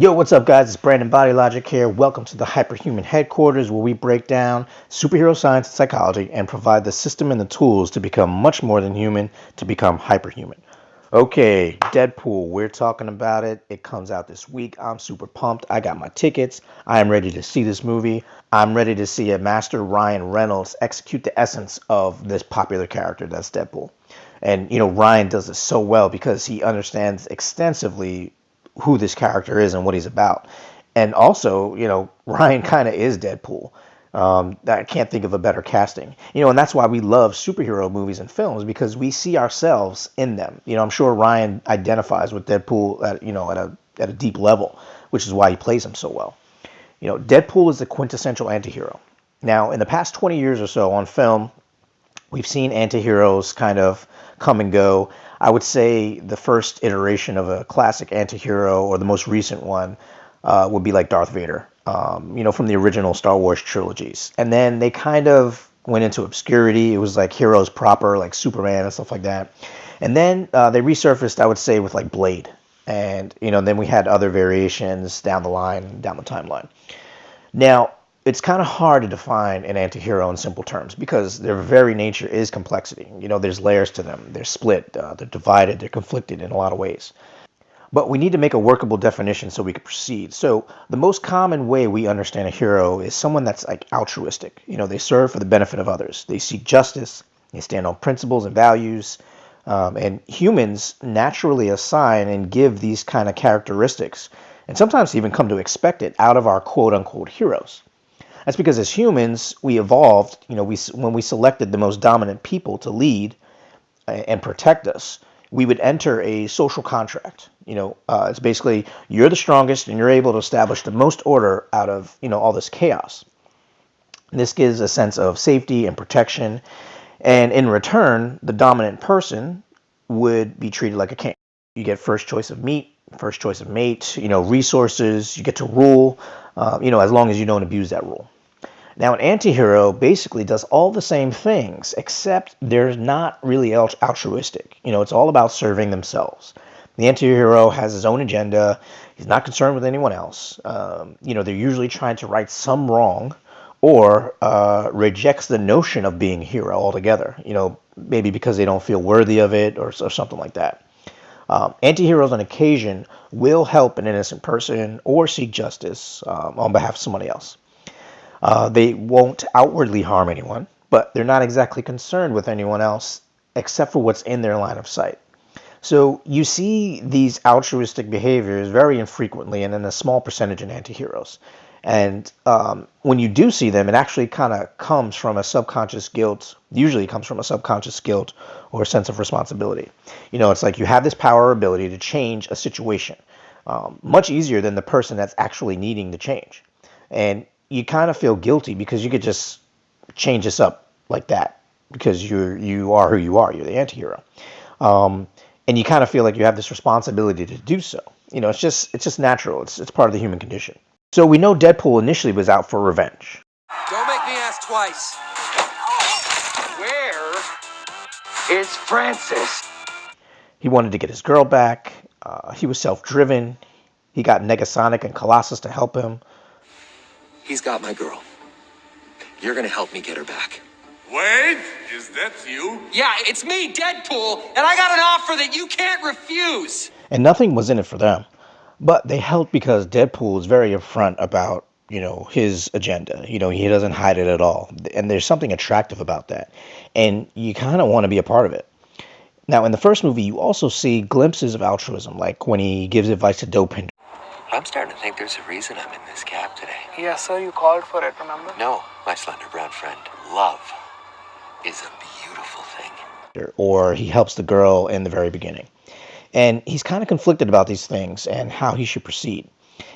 Yo, what's up guys? It's Brandon Body Logic here. Welcome to the HyperHuman Headquarters, where we break down superhero science and psychology and provide the system and the tools to become much more than human, to become hyperhuman. Okay, Deadpool, we're talking about it. It comes out this week. I'm super pumped. I got my tickets. I am ready to see this movie. I'm ready to see a master Ryan Reynolds execute the essence of this popular character that's Deadpool. And, Ryan does this so well because he understands extensively who this character is and what he's about. And also, Ryan kind of is Deadpool. I can't think of a better casting. And that's why we love superhero movies and films, because we see ourselves in them. I'm sure Ryan identifies with Deadpool at a deep level, which is why he plays him so well. Deadpool is the quintessential antihero. Now, in the past 20 years or so on film, we've seen antiheroes kind of come and go. I would say the first iteration of a classic antihero, or the most recent one, would be like Darth Vader, from the original Star Wars trilogies. And then they kind of went into obscurity. It was like heroes proper, like Superman and stuff like that. And then they resurfaced, I would say, with like Blade. And, then we had other variations down the timeline. Now, it's kind of hard to define an antihero in simple terms because their very nature is complexity. There's layers to them. They're split, they're divided, they're conflicted in a lot of ways. But we need to make a workable definition so we can proceed. So the most common way we understand a hero is someone that's like altruistic. They serve for the benefit of others. They seek justice. They stand on principles and values. And humans naturally assign and give these kind of characteristics, and sometimes even come to expect it out of our quote-unquote heroes. That's because as humans, we evolved, when we selected the most dominant people to lead and protect us, we would enter a social contract. It's basically, you're the strongest and you're able to establish the most order out of, all this chaos. This gives a sense of safety and protection. And in return, the dominant person would be treated like a king. You get first choice of meat, first choice of mate, resources, you get to rule, as long as you don't abuse that rule. Now, an antihero basically does all the same things, except they're not really altruistic. It's all about serving themselves. The antihero has his own agenda. He's not concerned with anyone else. They're usually trying to right some wrong, or rejects the notion of being a hero altogether. Maybe because they don't feel worthy of it, or something like that. Antiheroes on occasion will help an innocent person or seek justice on behalf of somebody else. They won't outwardly harm anyone, but they're not exactly concerned with anyone else except for what's in their line of sight. So you see these altruistic behaviors very infrequently and in a small percentage in antiheroes. And when you do see them, it actually kind of comes from a subconscious guilt, usually comes from a subconscious guilt or a sense of responsibility. It's like you have this power or ability to change a situation, much easier than the person that's actually needing the change. And you kind of feel guilty because you could just change this up like that because you are who you are. You're the antihero. And you kind of feel like you have this responsibility to do so. It's just natural. It's part of the human condition. So we know Deadpool initially was out for revenge. Don't make me ask twice. Where is Francis? He wanted to get his girl back. He was self-driven. He got Negasonic and Colossus to help him. He's got my girl. You're gonna help me get her back. Wait, is that you? Yeah, it's me, Deadpool, and I got an offer that you can't refuse. And nothing was in it for them. But they helped because Deadpool is very upfront about, his agenda. He doesn't hide it at all. And there's something attractive about that. And you kind of want to be a part of it. Now, in the first movie, you also see glimpses of altruism, like when he gives advice to Dopinder. I'm starting to think there's a reason I'm in this cab today. Yes, sir, you called for it, remember? No, my slender brown friend. Love is a beautiful thing. Or he helps the girl in the very beginning. And he's kind of conflicted about these things and how he should proceed.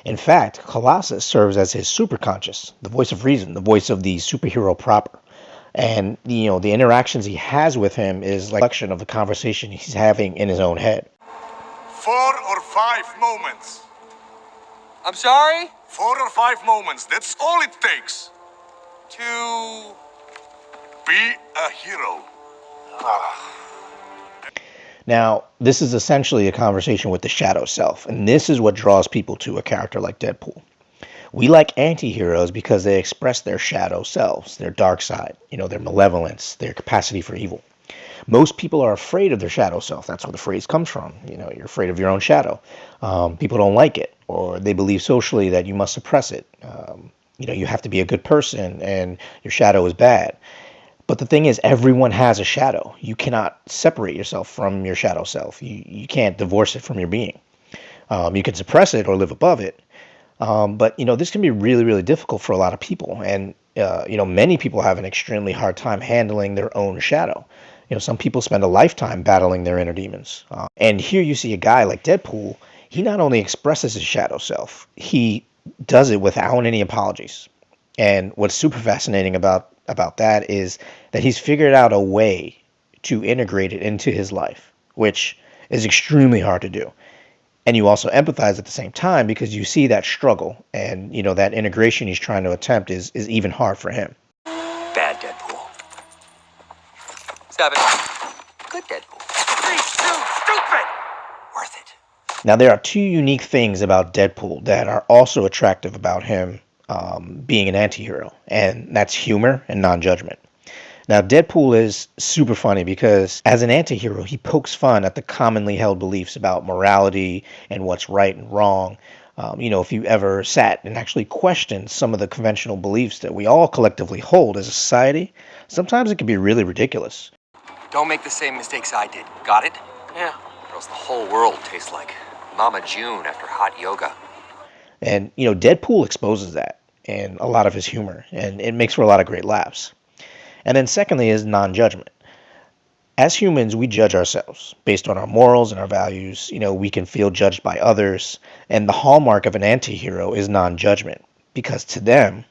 In fact, Colossus serves as his superconscious, the voice of reason, the voice of the superhero proper. And, the interactions he has with him is like a reflection of the conversation he's having in his own head. 4 or 5 moments. I'm sorry? 4 or 5 moments, that's all it takes. To Be a hero. Now, this is essentially a conversation with the shadow self, and this is what draws people to a character like Deadpool. We like anti-heroes because they express their shadow selves, their dark side, their malevolence, their capacity for evil. Most people are afraid of their shadow self. That's where the phrase comes from. You're afraid of your own shadow. People don't like it, or they believe socially that you must suppress it. You have to be a good person, and your shadow is bad. But the thing is, everyone has a shadow. You cannot separate yourself from your shadow self. You can't divorce it from your being. You can suppress it or live above it. But this can be really, really difficult for a lot of people. And, many people have an extremely hard time handling their own shadow. Some people spend a lifetime battling their inner demons. And here you see a guy like Deadpool. He not only expresses his shadow self, he does it without any apologies. And what's super fascinating about that is that he's figured out a way to integrate it into his life, which is extremely hard to do. And you also empathize at the same time because you see that struggle, and that integration he's trying to attempt is even hard for him. Bad Deadpool. 7. Good Deadpool. 3, 2, stupid! Worth it. Now, there are two unique things about Deadpool that are also attractive about him being an anti-hero, and that's humor and non-judgment. Now, Deadpool is super funny because as an anti-hero, he pokes fun at the commonly held beliefs about morality and what's right and wrong. If you ever sat and actually questioned some of the conventional beliefs that we all collectively hold as a society, sometimes it can be really ridiculous. Don't make the same mistakes I did. Got it? Yeah. Or else the whole world tastes like Mama June after hot yoga. And, Deadpool exposes that in a lot of his humor, and it makes for a lot of great laughs. And then secondly is non-judgment. As humans, we judge ourselves based on our morals and our values. We can feel judged by others. And the hallmark of an anti-hero is non-judgment, because to them,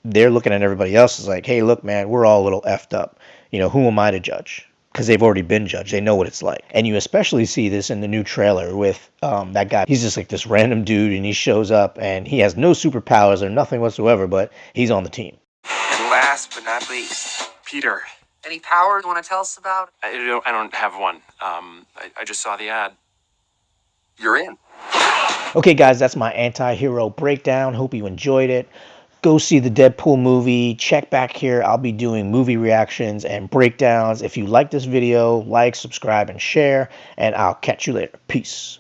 they're looking at everybody else as like, hey, look, man, we're all a little effed up. Who am I to judge? Because they've already been judged. They know what it's like. And you especially see this in the new trailer with that guy. He's just like this random dude, and he shows up, and he has no superpowers or nothing whatsoever, but he's on the team. And last but not least, Peter. Any power you want to tell us about? I don't have one. I just saw the ad. You're in. Okay, guys, that's my anti-hero breakdown. Hope you enjoyed it. Go see the Deadpool movie. Check back here. I'll be doing movie reactions and breakdowns. If you like this video, like, subscribe, and share. And I'll catch you later. Peace.